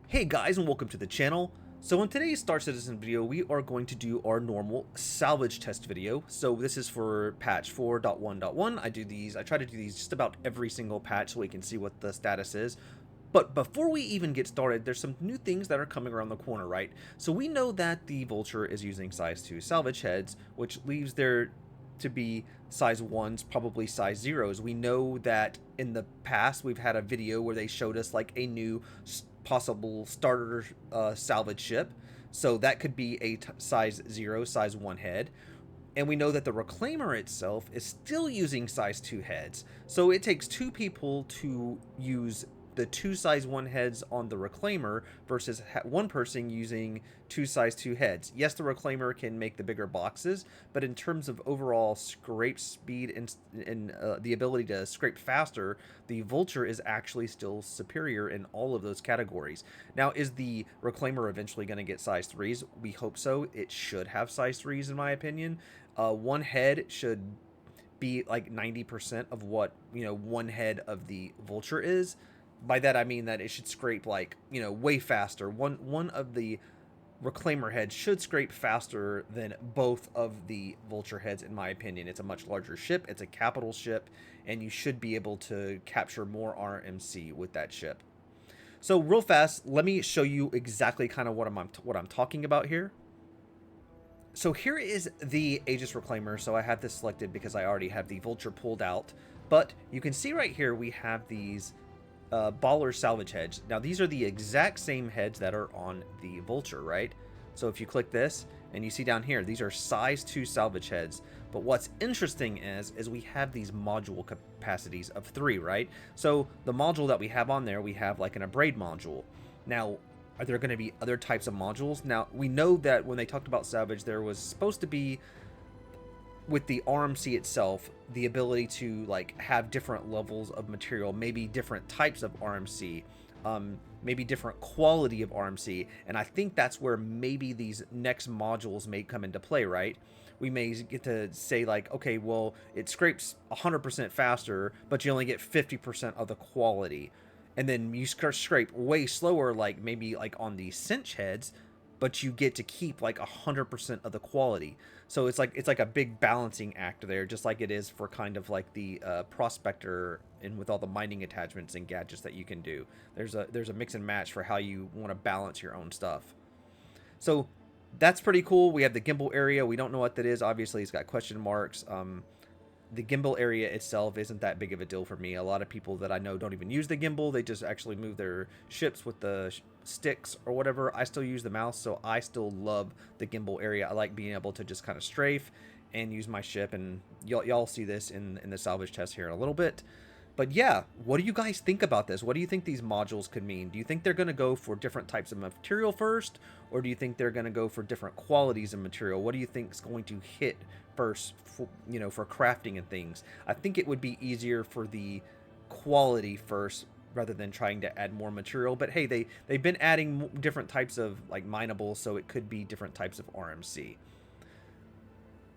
Hey guys, and welcome to the channel. So in today's Star Citizen video, we are going to do our normal salvage test video. So this is for patch 4.1.1. I try to do these just about every single patch so we can see what the status is. But before we even get started, there's some new things that are coming around the corner, right? So we know that the Vulture is using size 2 salvage heads, which leaves there to be size 1s, probably size 0s. We know that in the past we've had a video where they showed us like a new possible starter salvage ship. So that could be a size 0, size 1 head. And we know that the Reclaimer itself is still using size 2 heads. So it takes 2 people to use the 2 size 1 heads on the Reclaimer versus 1 person using 2 size 2 heads. Yes, the Reclaimer can make the bigger boxes, but in terms of overall scrape speed and the ability to scrape faster, the Vulture is actually still superior in all of those categories. Now, is the Reclaimer eventually going to get size 3s? We hope so. It should have size 3s in my opinion. 1 head should be like 90% of what, 1 head of the Vulture is. By that I mean that it should scrape like, way faster. One of the Reclaimer heads should scrape faster than both of the Vulture heads, in my opinion. It's a much larger ship, it's a capital ship, and you should be able to capture more RMC with that ship. So real fast, let me show you exactly kind of what I'm talking about here. So here is the Aegis Reclaimer. So I have this selected because I already have the Vulture pulled out, but you can see right here we have these baller salvage heads. Now these are the exact same heads that are on the Vulture, right? So if you click this and you see down here, these are size 2 salvage heads. But what's interesting is we have these module capacities of 3, right? So the module that we have on there, we have like an abrade module. Now, are there going to be other types of modules? Now, we know that when they talked about salvage, there was supposed to be, with the RMC itself, the ability to like have different levels of material, maybe different types of RMC, maybe different quality of RMC, and I think that's where maybe these next modules may come into play, right? We may get to say like, okay, well, it scrapes 100% faster, but you only get 50% of the quality, and then you scrape way slower, like maybe like on the cinch heads, but you get to keep like 100% of the quality. So it's like a big balancing act there, just like it is for kind of like the prospector and with all the mining attachments and gadgets that you can do. There's a mix and match for how you want to balance your own stuff. So that's pretty cool. We have the gimbal area. We don't know what that is. Obviously, it's got question marks. The gimbal area itself isn't that big of a deal for me. A lot of people that I know don't even use the gimbal. They just actually move their ships with the sticks or whatever. I still use the mouse, so I still love the gimbal area. I like being able to just kind of strafe and use my ship, and y'all see this in the salvage test here in a little bit. But yeah, what do you guys think about this? What do you think these modules could mean? Do you think they're going to go for different types of material first? Or do you think they're going to go for different qualities of material? What do you think is going to hit first for, for crafting and things? I think it would be easier for the quality first rather than trying to add more material. But hey, they've been adding different types of like mineables, so it could be different types of RMC.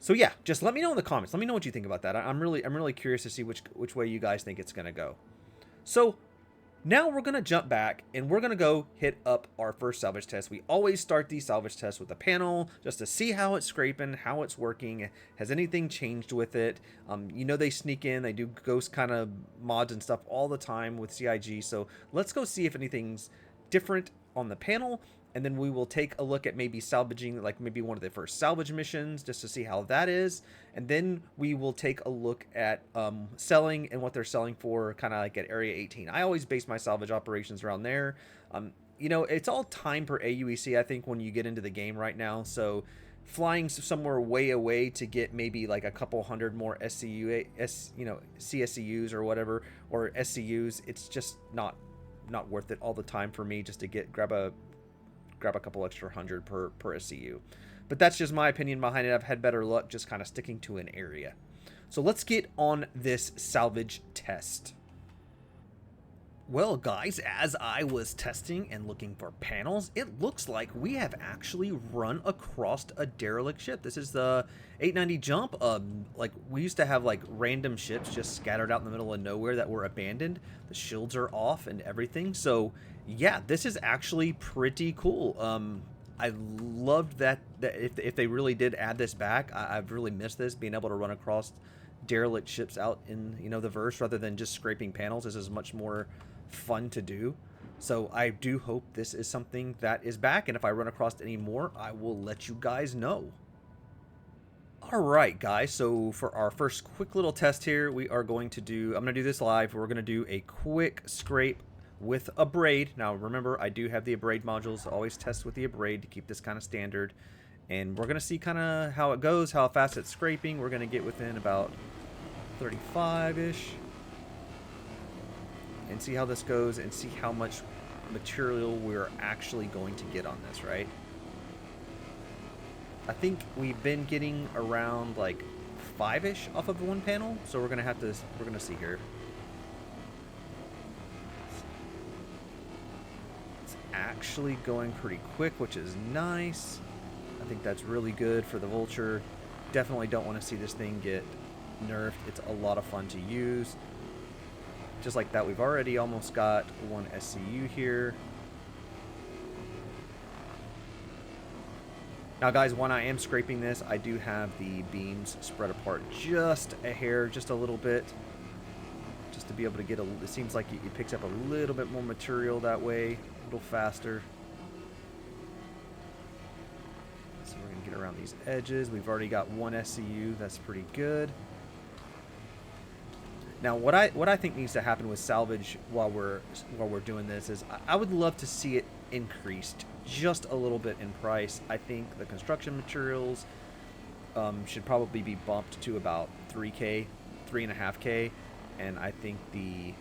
So yeah, just let me know in the comments. Let me know what you think about that. I'm really curious to see which way you guys think it's gonna go. So now we're gonna jump back and we're gonna go hit up our first salvage test. We always start these salvage tests with a panel just to see how it's scraping, how it's working. Has anything changed with it? They sneak in, they do ghost kind of mods and stuff all the time with CIG. So let's go see if anything's different on the panel. And then we will take a look at maybe salvaging, like maybe one of the first salvage missions, just to see how that is. And then we will take a look at selling and what they're selling for, kind of like at Area 18. I always base my salvage operations around there. It's all time per AUEC, I think, when you get into the game right now. So flying somewhere way away to get maybe like a couple hundred more CSCUs or whatever, or SCUs, it's just not worth it all the time for me just to grab a couple extra hundred per SCU. But that's just my opinion behind it. I've had better luck just kind of sticking to an area. So let's get on this salvage test. Well, guys, as I was testing and looking for panels, it looks like we have actually run across a derelict ship. This is the 890 jump. Like, we used to have like random ships just scattered out in the middle of nowhere that were abandoned. The shields are off and everything. So Yeah, this is actually pretty cool. I loved that if they really did add this back, I've really missed this, being able to run across derelict ships out in, you know, the verse rather than just scraping panels. This is much more fun to do. So I do hope this is something that is back, and if I run across any more, I will let you guys know. Alright guys, so for our first quick little test here, we are going to do, I'm going to do this live, we're going to do a quick scrape with a braid. Now remember, I do have the abrade modules, always test with the abrade to keep this kind of standard. And we're going to see kind of how it goes, how fast it's scraping. We're going to get within about 35-ish. And see how this goes and see how much material we're actually going to get on this, right? I think we've been getting around like 5-ish off of one panel, so we're gonna see here. It's actually going pretty quick, which is nice. I think that's really good for the Vulture. Definitely don't want to see this thing get nerfed. It's a lot of fun to use. Just like that, we've already almost got one SCU here. Now guys, when I am scraping this, I do have the beams spread apart just a hair, just a little bit, just to be able to get a, it seems like it picks up a little bit more material that way, a little faster. So we're going to get around these edges. We've already got one SCU, that's pretty good. Now what I think needs to happen with salvage while we're doing this is I would love to see it increased just a little bit in price. I think the construction materials should probably be bumped to about 3K, 3.5K, and I think the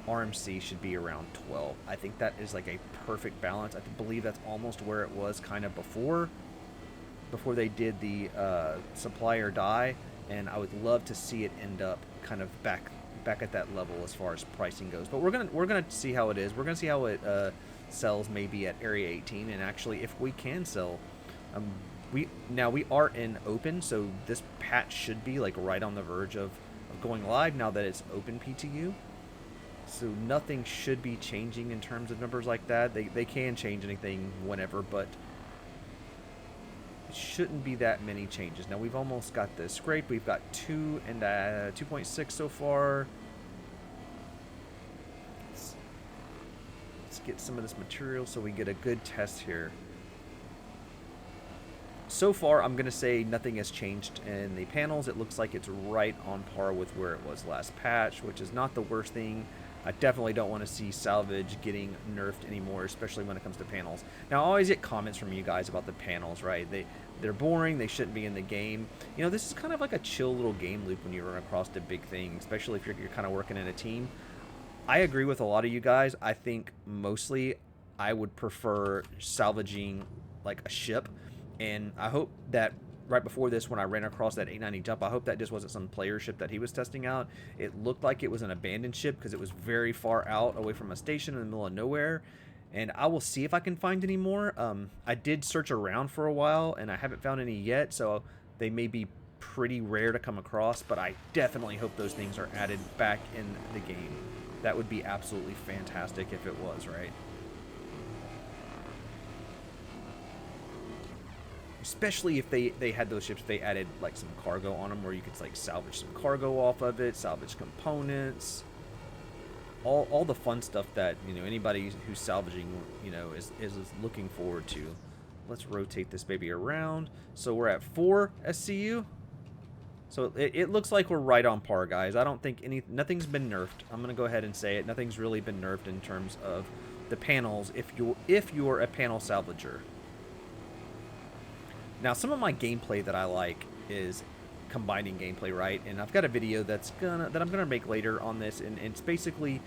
RMC should be around 12. I think that is like a perfect balance. I believe that's almost where it was kind of before they did the supply or die, and I would love to see it end up kind of back at that level as far as pricing goes. But we're gonna see how it is. We're gonna see how it sells maybe at Area 18, and actually if we can sell, we are in open, so this patch should be like right on the verge of going live now that it's open PTU. So nothing should be changing in terms of numbers like that. They can change anything whenever, but it shouldn't be that many changes. Now we've almost got the scrape. We've got 2 and 2.6 so far. Let's get some of this material so we get a good test here. So far, I'm going to say nothing has changed in the panels. It looks like it's right on par with where it was last patch, which is not the worst thing. I definitely don't want to see salvage getting nerfed anymore, especially when it comes to panels. Now, I always get comments from you guys about the panels, right? They're boring. They shouldn't be in the game. You know, this is kind of like a chill little game loop when you run across a big thing, especially if you're kind of working in a team. I agree with a lot of you guys. I think mostly I would prefer salvaging like a ship, and I hope that right before this, when I ran across that 890 jump, I hope that just wasn't some player ship that he was testing out. It looked like it was an abandoned ship because it was very far out away from a station in the middle of nowhere. And I will see if I can find any more. I did search around for a while, and I haven't found any yet, so they may be pretty rare to come across, but I definitely hope those things are added back in the game. That would be absolutely fantastic if it was, right? Especially if they had those ships, they added like some cargo on them where you could like salvage some cargo off of it, salvage components, all the fun stuff that, you know, anybody who's salvaging, you know, is looking forward to. Let's rotate this baby around. So we're at 4 SCU. So it looks like we're right on par, guys. I don't think nothing's been nerfed. I'm gonna go ahead and say it. Nothing's really been nerfed in terms of the panels if you're a panel salvager. Now, some of my gameplay that I like is combining gameplay, right? And I've got a video that I'm gonna make later on this, and it's basically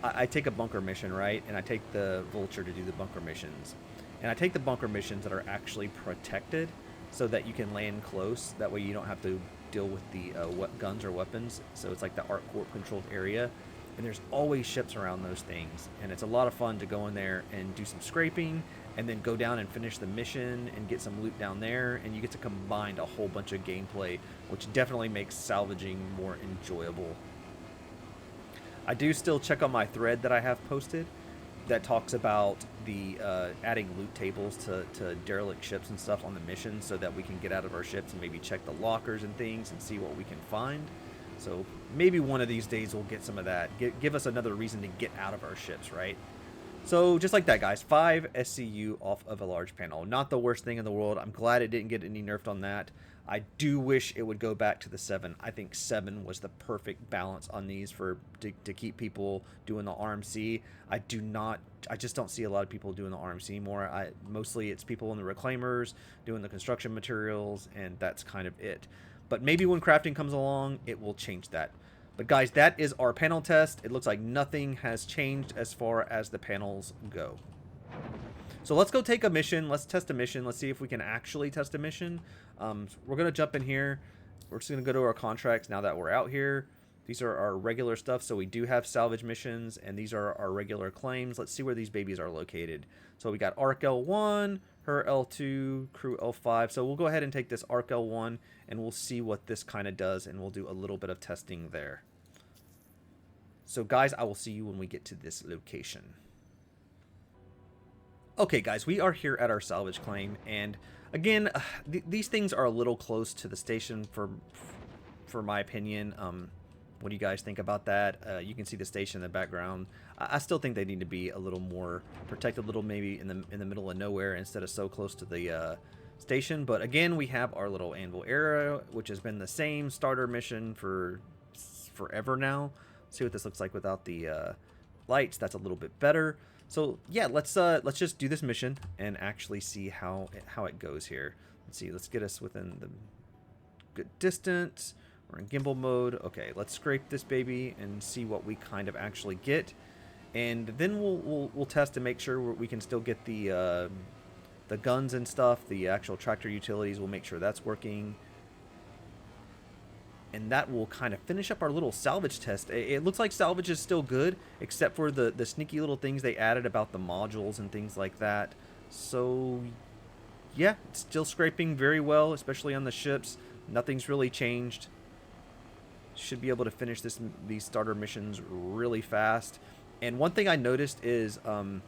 I take a bunker mission, right? And I take the Vulture to do the bunker missions, and I take the bunker missions that are actually protected, so that you can land close. That way, you don't have to deal with the guns or weapons. So it's like the Arc Corp controlled area, and there's always ships around those things, and it's a lot of fun to go in there and do some scraping, and then go down and finish the mission and get some loot down there, and you get to combine a whole bunch of gameplay, which definitely makes salvaging more enjoyable. I do still check on my thread that I have posted, that talks about the adding loot tables to derelict ships and stuff on the mission so that we can get out of our ships and maybe check the lockers and things and see what we can find. So maybe one of these days we'll get some of that. Give us another reason to get out of our ships, right? So just like that, guys, 5 SCU off of a large panel. Not the worst thing in the world. I'm glad it didn't get any nerfed on that. I do wish it would go back to the 7. I think 7 was the perfect balance on these to keep people doing the RMC. I just don't see a lot of people doing the RMC anymore. Mostly it's people in the reclaimers doing the construction materials, and that's kind of it. But maybe when crafting comes along, it will change that. But guys, that is our panel test. It looks like nothing has changed as far as the panels go. So let's go take a mission. Let's test a mission. Let's see if we can actually test a mission. We're going to jump in here. We're just going to go to our contracts now that we're out here. These are our regular stuff. So we do have salvage missions, and these are our regular claims. Let's see where these babies are located. So we got Arc L1, her L2, crew L5. So we'll go ahead and take this Arc L1, and we'll see what this kind of does, and we'll do a little bit of testing there. So guys, I will see you when we get to this location. Okay guys, we are here at our salvage claim, and again, these things are a little close to the station for my opinion. What do you guys think about that? You can see the station in the background. I still think they need to be a little more protected, a little maybe in the middle of nowhere instead of so close to the station. But again, we have our little anvil area, which has been the same starter mission for forever now. See what this looks like without the lights. That's a little bit better. So yeah, let's just do this mission and actually see how it goes here. Let's see. Let's get us within the good distance. We're in gimbal mode. Okay, let's scrape this baby and see what we kind of actually get, and then we'll test to make sure we can still get the guns and stuff. The actual tractor utilities. We'll make sure that's working. And that will kind of finish up our little salvage test. It looks like salvage is still good, except for the sneaky little things they added about the modules and things like that. So, yeah, it's still scraping very well, especially on the ships. Nothing's really changed. Should be able to finish these starter missions really fast. And one thing I noticed is,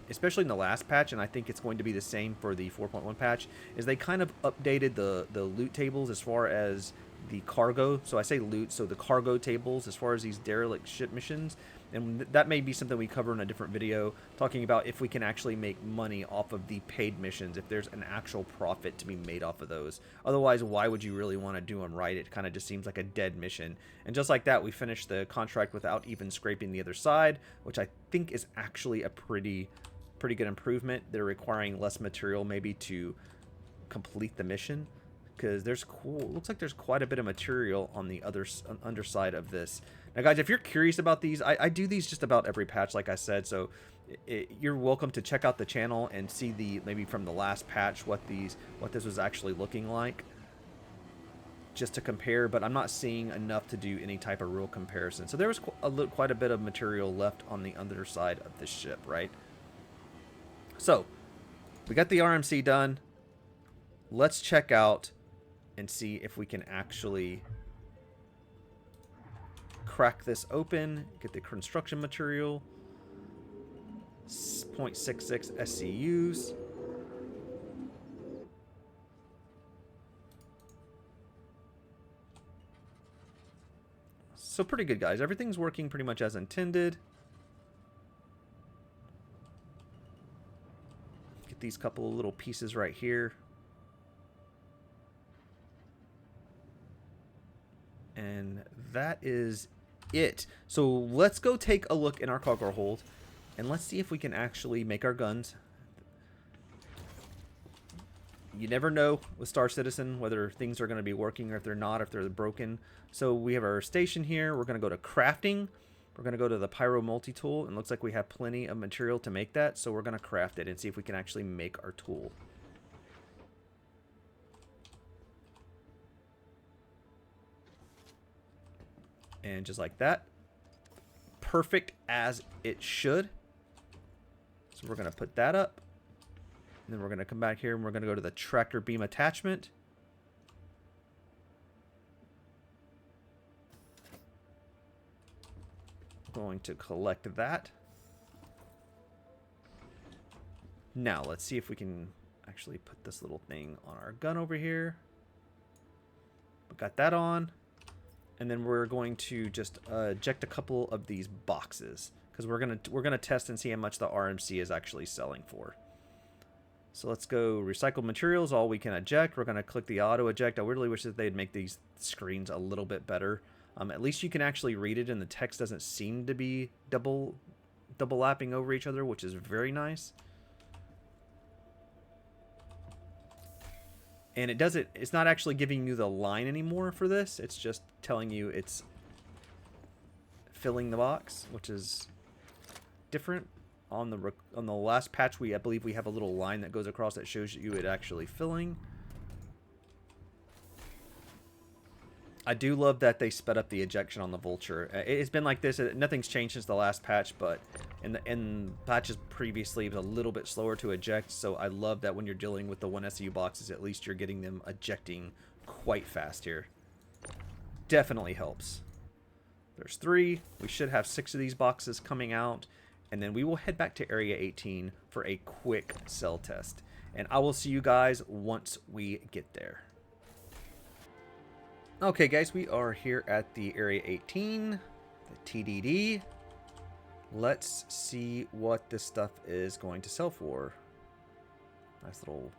especially in the last patch, and I think it's going to be the same for the 4.1 patch, is they kind of updated the loot tables as far as the cargo. So I say loot, so the cargo tables as far as these derelict ship missions, and that may be something we cover in a different video, talking about if we can actually make money off of the paid missions, if there's an actual profit to be made off of those. Otherwise, why would you really want to do them, right? It kind of just seems like a dead mission. And just like that, we finished the contract without even scraping the other side, which I think is actually a pretty good improvement. They're requiring less material maybe to complete the mission, because looks like there's quite a bit of material on the underside of this. Now guys, if you're curious about these, I do these just about every patch, like I said, so you're welcome to check out the channel and see maybe from the last patch what this was actually looking like, just to compare. But I'm not seeing enough to do any type of real comparison. So there was quite a bit of material left on the underside of this ship, right? So we got the RMC done. Let's check out and see if we can actually crack this open, get the construction material. 0.66 SCUs. So pretty good, guys. Everything's working pretty much as intended. Get these couple of little pieces right here. And that is it. So let's go take a look in our cargo hold, and let's see if we can actually make our guns. You never know with Star Citizen whether things are going to be working or if they're not, if they're broken. So we have our station here. We're going to go to crafting. We're going to go to the Pyro multi-tool, and looks like we have plenty of material to make that. So we're going to craft it and see if we can actually make our tool. And just like that, perfect as it should. So we're going to put that up. And then we're going to come back here and we're going to go to the tractor beam attachment. Going to collect that. Now, let's see if we can actually put this little thing on our gun over here. We got that on. And then we're going to just eject a couple of these boxes, because we're gonna test and see how much the RMC is actually selling for. So let's go recycled materials, all we can eject. We're gonna click the auto eject. I really wish that they'd make these screens a little bit better. At least you can actually read it, and the text doesn't seem to be double lapping over each other, which is very nice. And it's not actually giving you the line anymore for this. It's just telling you it's filling the box, which is different. On the last patch, I believe we have a little line that goes across that shows you it actually filling. I do love that they sped up the ejection on the Vulture. It's been like this. Nothing's changed since the last patch, but in patches previously, it was a little bit slower to eject. So I love that when you're dealing with the 1 SU boxes, at least you're getting them ejecting quite fast here. Definitely helps. There's 3. We should have 6 of these boxes coming out. And then we will head back to Area 18 for a quick cell test. And I will see you guys once we get there. Okay, guys, we are here at the Area 18, the TDD. Let's see what this stuff is going to sell for. Nice little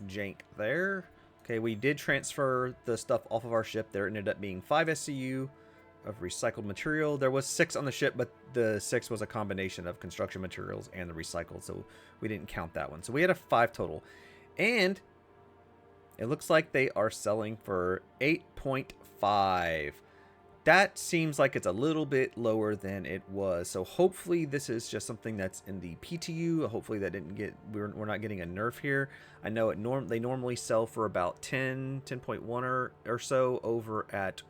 jank there. Okay, we did transfer the stuff off of our ship. There ended up being 5 SCU of recycled material. There was 6 on the ship, but the 6 was a combination of construction materials and the recycled, so we didn't count that one. So we had a 5 total. And it looks like they are selling for 8.5. That seems like it's a little bit lower than it was. So hopefully this is just something that's in the PTU. Hopefully that didn't get, we're not getting a nerf here. I know they normally sell for about 10.1 or so over at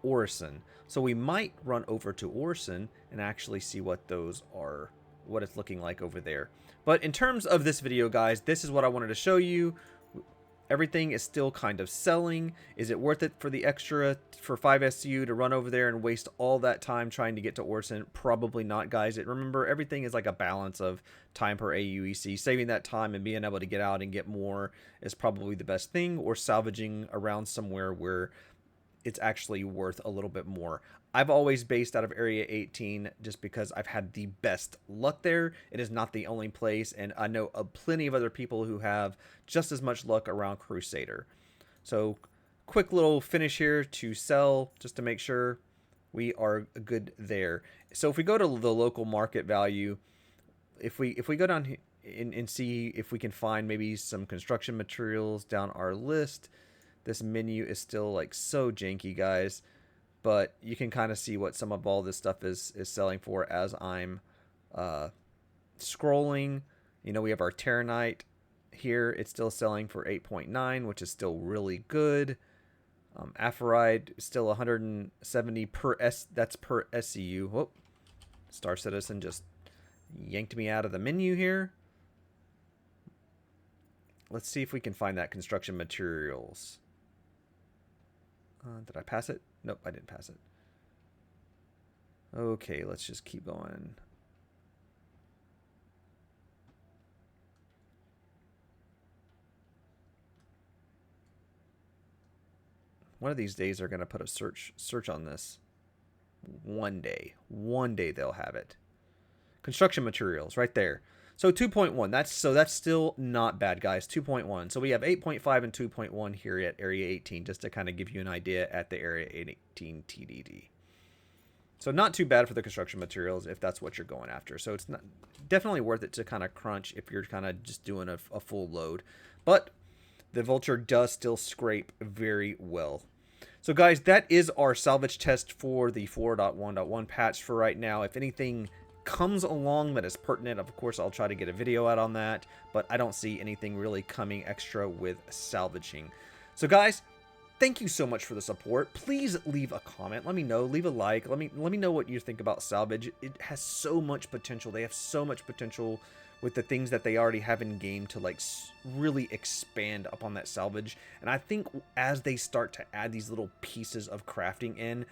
Orison. So we might run over to Orison and actually see what those are, what it's looking like over there. But in terms of this video, guys, this is what I wanted to show you. Everything is still kind of selling. Is it worth it for the extra for 5 SU to run over there and waste all that time trying to get to Orison? Probably not, guys. Remember, everything is like a balance of time per AUEC. Saving that time and being able to get out and get more is probably the best thing, or salvaging around somewhere where it's actually worth a little bit more. I've always based out of Area 18 just because I've had the best luck there. It is not the only place, and I know plenty of other people who have just as much luck around Crusader. So quick little finish here to sell just to make sure we are good there. So if we go to the local market value, if we go down here and see if we can find maybe some construction materials down our list. This menu is still like so janky, guys, but you can kind of see what some of all this stuff is selling for as I'm scrolling. You know, we have our Terranite here. It's still selling for 8.9, which is still really good. Aphorite is still 170 per that's per SCU. Whoop. Star Citizen just yanked me out of the menu here. Let's see if we can find that construction materials. Did I pass it? Nope, I didn't pass it. Okay, let's just keep going. One of these days they're going to put a search on this. One day they'll have it. Construction materials right there. So 2.1, that's still not bad, guys. 2.1. So we have 8.5 and 2.1 here at Area 18, just to kind of give you an idea at the Area 18 TDD. So not too bad for the construction materials if that's what you're going after. So it's not definitely worth it to kind of crunch if you're kind of just doing a full load. But the Vulture does still scrape very well. So guys, that is our salvage test for the 4.1.1 patch for right now. If anything comes along that is pertinent, of course I'll try to get a video out on that, but I don't see anything really coming extra with salvaging. So guys, thank you so much for the support. Please leave a comment, let me know, leave a like, let me know what you think about salvage. It has so much potential. They have so much potential with the things that they already have in game to like really expand upon that salvage. And I think as they start to add these little pieces of crafting in,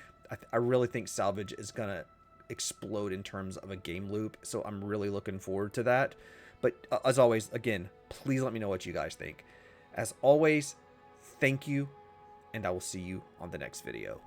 I really think salvage is gonna explode in terms of a game loop. So I'm really looking forward to that. But as always, again, please let me know what you guys think. As always, thank you, and I will see you on the next video.